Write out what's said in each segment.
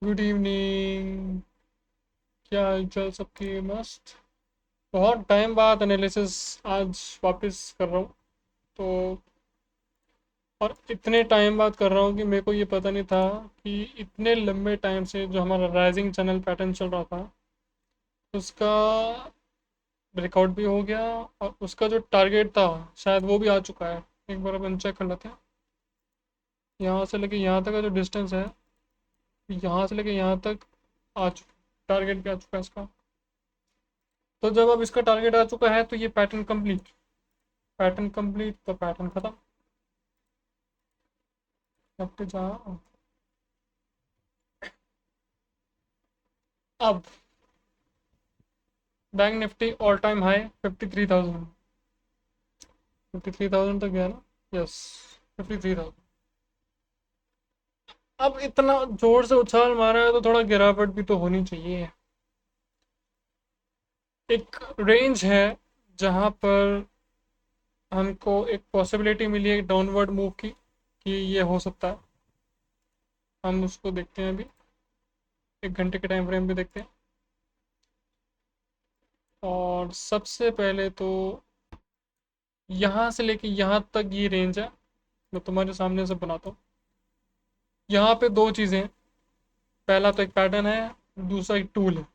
Good evening. क्या हालचाल सबकी? मस्त। बहुत टाइम बाद एनालिसिस आज वापस कर रहा हूँ। तो और इतने टाइम बाद कर रहा हूँ कि मेरे को ये पता नहीं था कि इतने लंबे टाइम से जो हमारा राइजिंग चैनल पैटर्न चल रहा था उसका ब्रेकआउट भी हो गया। और उसका जो टारगेट था शायद वो भी आ चुका है। एक बार अपन चेक कर लेते हैं। यहाँ से लेके यहाँ तक का जो डिस्टेंस है, यहाँ से लेके यहाँ तक आ चुका। टारगेट भी आ चुका है इसका। तो जब अब इसका टारगेट आ चुका है तो ये पैटर्न कंप्लीट। पैटर्न कंप्लीट तो पैटर्न खत्म। अब तो जा। अब bank Nifty all time high 53,000। 53,000 तक गया ना? यस। 53,000। अब इतना जोर से उछाल मारा है तो थोड़ा गिरावट भी तो होनी चाहिए। एक रेंज है जहां पर हमको एक पॉसिबिलिटी मिली है डाउनवर्ड मूव की, कि ये हो सकता है। हम उसको देखते हैं अभी। एक घंटे के टाइम फ्रेम भी देखते हैं। और सबसे पहले तो यहाँ से लेके यहाँ तक ये रेंज है। मैं तुम्हारे सामने से बनाता हूँ। यहाँ पे दो चीज़ें हैं। पहला तो एक पैटर्न है, दूसरा एक टूल है।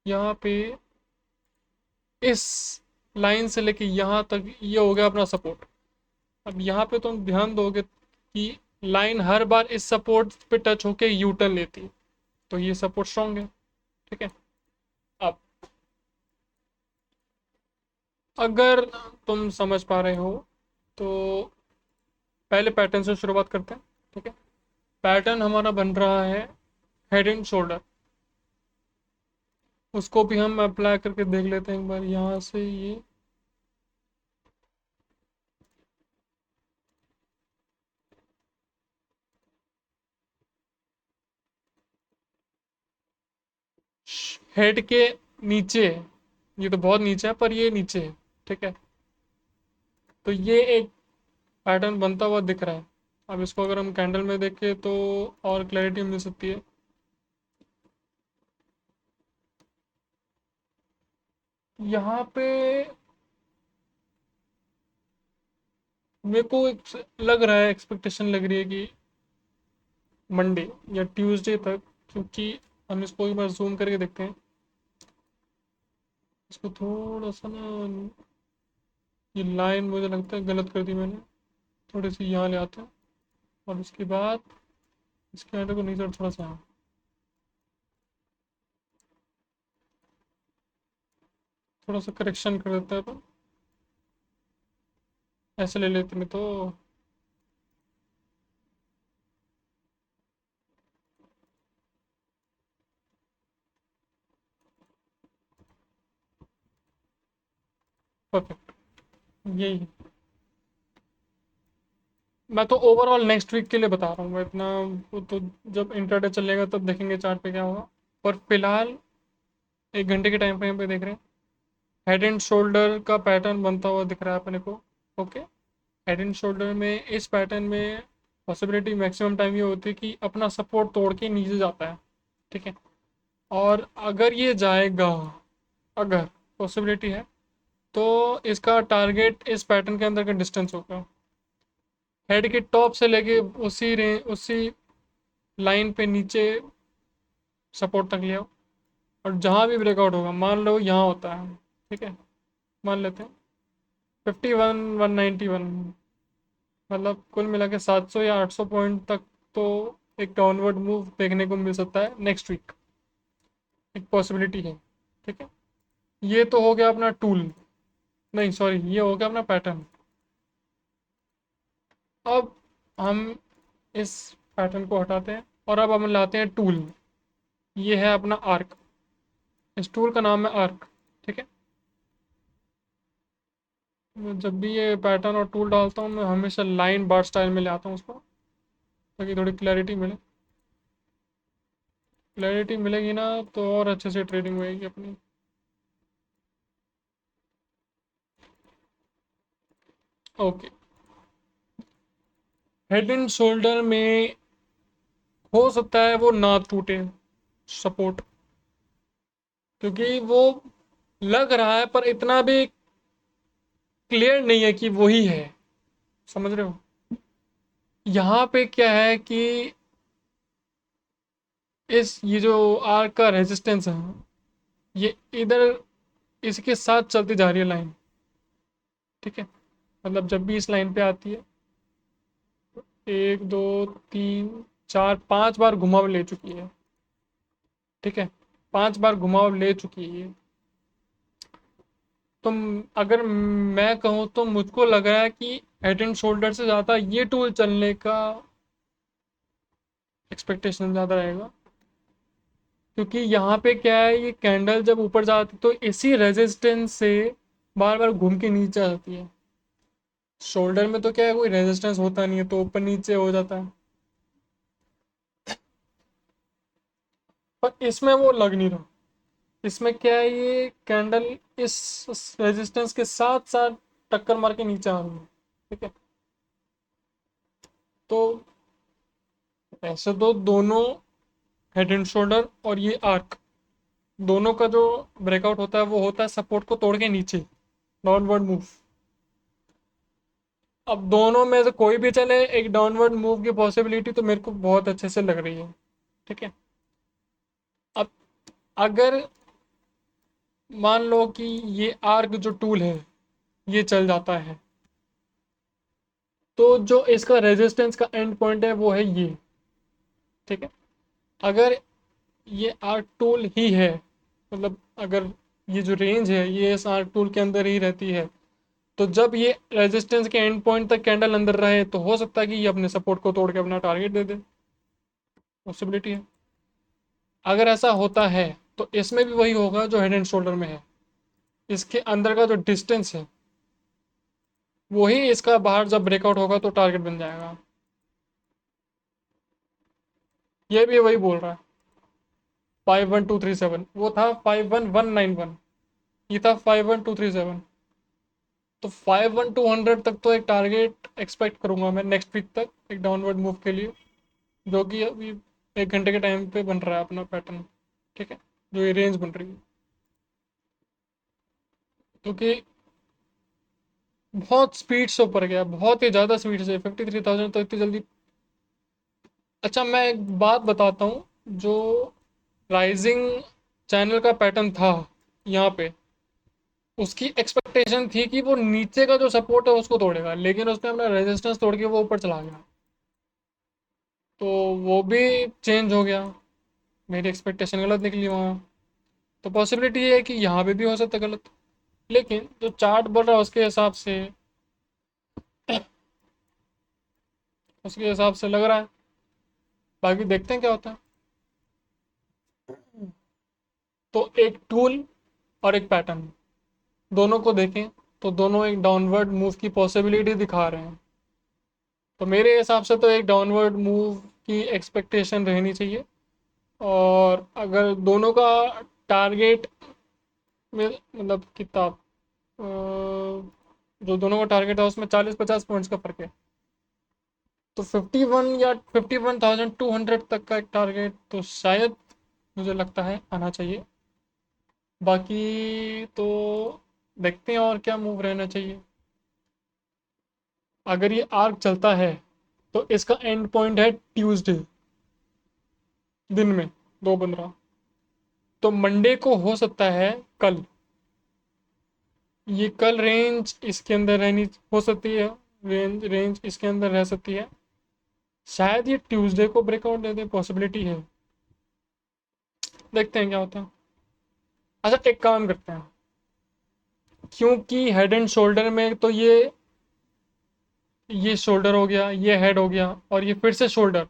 यहाँ पे इस लाइन से लेके यहाँ तक ये हो गया अपना सपोर्ट। अब यहाँ पे तुम ध्यान दोगे कि लाइन हर बार इस सपोर्ट पे टच होके यू टर्न लेती है। तो ये सपोर्ट स्ट्रॉन्ग है। ठीक है। अब अगर तुम समझ पा रहे हो तो पहले पैटर्न से शुरुआत करते हैं। ठीक है। पैटर्न हमारा बन रहा है हेड एंड शोल्डर। उसको भी हम अप्लाई करके देख लेते हैं एक बार। यहाँ से ये हेड के नीचे है। ये तो बहुत नीचे है पर ये नीचे है। ठीक है। तो ये एक पैटर्न बनता हुआ दिख रहा है। अब इसको अगर हम कैंडल में देखें तो और क्लैरिटी मिल सकती है। यहाँ पे मेरे को एक लग रहा है, एक्सपेक्टेशन लग रही है कि मंडे या ट्यूसडे तक, क्योंकि हम इसको एक बार जूम करके देखते हैं। इसको थोड़ा सा ना, ये लाइन मुझे लगता है गलत कर दी मैंने। थोड़ी सी यहाँ ले आते हैं। और उसके बाद इसके आगे को नीचे थोड़ा सा यहाँ। थोड़ा सा करेक्शन कर देता है तो ऐसे ले लेते नहीं तो। परफेक्ट। यही है। मैं तो ओवरऑल नेक्स्ट वीक के लिए बता रहा हूँ। मैं इतना, वो तो जब इंटरडे चलेगा तब देखेंगे चार्ट पे क्या होगा। पर फिलहाल एक घंटे के टाइम फ्रेम पे देख रहे हैं। हेड एंड शोल्डर का पैटर्न बनता हुआ दिख रहा है अपने को। ओके। हेड एंड शोल्डर में इस पैटर्न में पॉसिबिलिटी मैक्सिमम टाइम ये होती है कि अपना सपोर्ट तोड़ के नीचे जाता है। ठीक है। और अगर ये जाएगा, अगर पॉसिबिलिटी है, तो इसका टारगेट इस पैटर्न के अंदर का डिस्टेंस होगा। हेड के टॉप से लेके उसी रेंज, उसी लाइन पे नीचे सपोर्ट तक ले आओ। और जहाँ भी ब्रेकआउट होगा, मान लो यहाँ होता है। ठीक है। मान लेते हैं 51 191। मतलब कुल मिला के 700 या 800 पॉइंट तक तो एक डाउनवर्ड मूव देखने को मिल सकता है नेक्स्ट वीक। एक पॉसिबिलिटी है। ठीक है। ये तो हो गया अपना टूल। नहीं सॉरी, ये हो गया अपना पैटर्न। अब हम इस पैटर्न को हटाते हैं और अब हम लाते हैं टूल। ये है अपना आर्क। इस टूल का नाम है आर्क। ठीक है। मैं जब भी ये पैटर्न और टूल डालता हूँ मैं हमेशा लाइन बार स्टाइल में ले आता हूँ उसको, ताकि थोड़ी क्लैरिटी मिले। क्लैरिटी मिलेगी ना तो और अच्छे से ट्रेडिंग होएगी अपनी। ओके। हेड एंड शोल्डर में हो सकता है वो ना टूटे सपोर्ट, क्योंकि वो लग रहा है पर इतना भी क्लियर नहीं है कि वही है। समझ रहे हो? यहाँ पे क्या है कि इस ये जो आर्क का रेजिस्टेंस है, ये इधर इसके साथ चलती जा रही है लाइन। ठीक है, मतलब जब भी इस लाइन पे आती है, एक दो तीन चार पांच बार घुमाव ले चुकी है। ठीक है, पांच बार घुमाव ले चुकी है ये। तो अगर मैं कहूँ तो मुझको लग रहा है कि हेड एंड शोल्डर से ज़्यादा ये टूल चलने का एक्सपेक्टेशन ज़्यादा रहेगा, क्योंकि यहाँ पे क्या है, ये कैंडल जब ऊपर जाती तो इसी रेजिस्टेंस से बार बार घूम के नीचे आती है। शोल्डर में तो क्या है, कोई रेजिस्टेंस होता नहीं है तो ऊपर नीचे हो जाता है, पर इसमें वो लग नहीं रहा। इसमें क्या है, ये कैंडल इस रेजिस्टेंस के साथ साथ टक्कर मार के नीचे आ रही है। ठीक है, तो ऐसे तो दोनों हेड एंड शोल्डर और ये आर्क, दोनों का जो ब्रेकआउट होता है वो होता है सपोर्ट को तोड़ के नीचे, डाउनवर्ड मूव। अब दोनों में से कोई भी चले, एक डाउनवर्ड मूव की पॉसिबिलिटी तो मेरे को बहुत अच्छे से लग रही है। ठीक है, अब अगर मान लो कि ये आर्क जो टूल है ये चल जाता है, तो जो इसका रेजिस्टेंस का एंड पॉइंट है वो है ये। ठीक है, अगर ये आर्क टूल ही है, मतलब अगर ये जो रेंज है ये इस आर्क टूल के अंदर ही रहती है, तो जब ये रेजिस्टेंस के एंड पॉइंट तक कैंडल अंदर रहे तो हो सकता है कि ये अपने सपोर्ट को तोड़ के अपना टारगेट दे दे। पॉसिबिलिटी है। अगर ऐसा होता है तो इसमें भी वही होगा जो हेड एंड शोल्डर में है, इसके अंदर का जो डिस्टेंस है वही इसका बाहर जब ब्रेकआउट होगा तो टारगेट बन जाएगा। ये भी वही बोल रहा है। 51237 वो था 51191, ये था 51237। तो 51200 तक तो एक टारगेट एक्सपेक्ट करूंगा मैं नेक्स्ट वीक तक, एक डाउनवर्ड मूव के लिए, जो कि अभी 1 घंटे के टाइम पे बन रहा है अपना पैटर्न। ठीक है, जो ये रेंज बन रही है, क्योंकि बहुत स्पीड से ऊपर गया, बहुत ही ज़्यादा स्पीड से 53,000 तो इतनी जल्दी। अच्छा, मैं एक बात बताता हूँ, जो राइजिंग चैनल का पैटर्न था यहाँ पे, उसकी एक्सपेक्टेशन थी कि वो नीचे का जो सपोर्ट है उसको तोड़ेगा, लेकिन उसने अपना रेजिस्टेंस तोड़ के वो ऊपर चला गया, तो वो भी चेंज हो गया। मेरी एक्सपेक्टेशन गलत निकली वहाँ। तो पॉसिबिलिटी ये है कि यहाँ पे भी हो सकता है गलत, लेकिन जो चार्ट बोल रहा है उसके हिसाब से लग रहा है। बाकी देखते हैं क्या होता है। तो एक टूल और एक पैटर्न, दोनों को देखें तो दोनों एक डाउनवर्ड मूव की पॉसिबिलिटी दिखा रहे हैं। तो मेरे हिसाब से तो एक डाउनवर्ड मूव की एक्सपेक्टेशन रहनी चाहिए, और अगर दोनों का टारगेट में मतलब कितना जो दोनों का टारगेट है उसमें 40-50 पॉइंट्स का फर्क है, तो 51 या 51,200 तक का एक टारगेट तो शायद मुझे लगता है आना चाहिए। बाकी तो देखते हैं और क्या मूव रहना चाहिए। अगर ये आर्क चलता है तो इसका एंड पॉइंट है ट्यूसडे दिन में 2:15, तो मंडे को हो सकता है कल, ये कल रेंज इसके अंदर रहनी हो सकती है, रेंज रेंज इसके अंदर रह सकती है। शायद ये ट्यूसडे को ब्रेकआउट दे दे, पॉसिबिलिटी है। देखते हैं क्या होता है। अच्छा, एक काम करते हैं, क्योंकि हेड एंड शोल्डर में तो ये शोल्डर हो गया, ये हेड हो गया, और ये फिर से शोल्डर।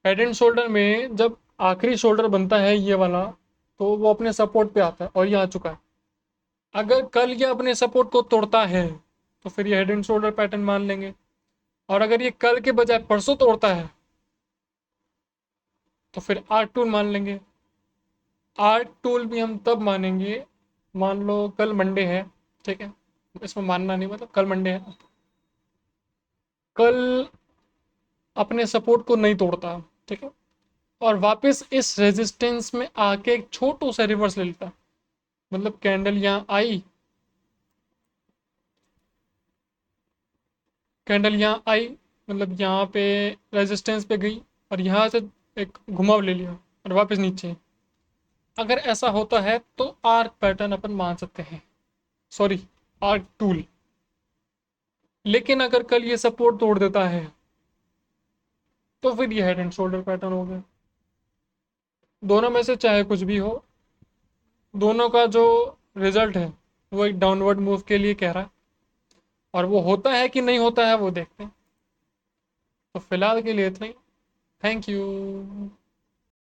हेड एंड शोल्डर में जब आखिरी शोल्डर बनता है ये वाला, तो वो अपने सपोर्ट पे आता है और ये आ चुका है। अगर कल ये अपने सपोर्ट को तोड़ता है तो फिर ये हेड एंड शोल्डर पैटर्न मान लेंगे, और अगर ये कल के बजाय परसों तोड़ता है तो फिर आर्ट टूल मान लेंगे। आर्ट टूल भी हम तब मानेंगे, मान लो कल मंडे है। ठीक है, इसमें मानना नहीं, मतलब कल मंडे है, कल अपने सपोर्ट को नहीं तोड़ता। ठीक है, और वापस इस रेजिस्टेंस में आके एक छोटू सा रिवर्स ले लेता। मतलब कैंडल यहाँ आई, कैंडल यहाँ आई, मतलब यहाँ पे रेजिस्टेंस पे गई और यहाँ से एक घुमाव ले लिया और वापस नीचे। अगर ऐसा होता है तो आर्क पैटर्न अपन मान सकते हैं, सॉरी, आर्क टूल। लेकिन अगर कल ये सपोर्ट तोड़ देता है तो फिर ये हेड एंड शोल्डर पैटर्न हो गया। दोनों में से चाहे कुछ भी हो, दोनों का जो रिजल्ट है वो एक डाउनवर्ड मूव के लिए कह रहा है, और वो होता है कि नहीं होता है वो देखते हैं। तो फिलहाल के लिए इतना ही। Thank you.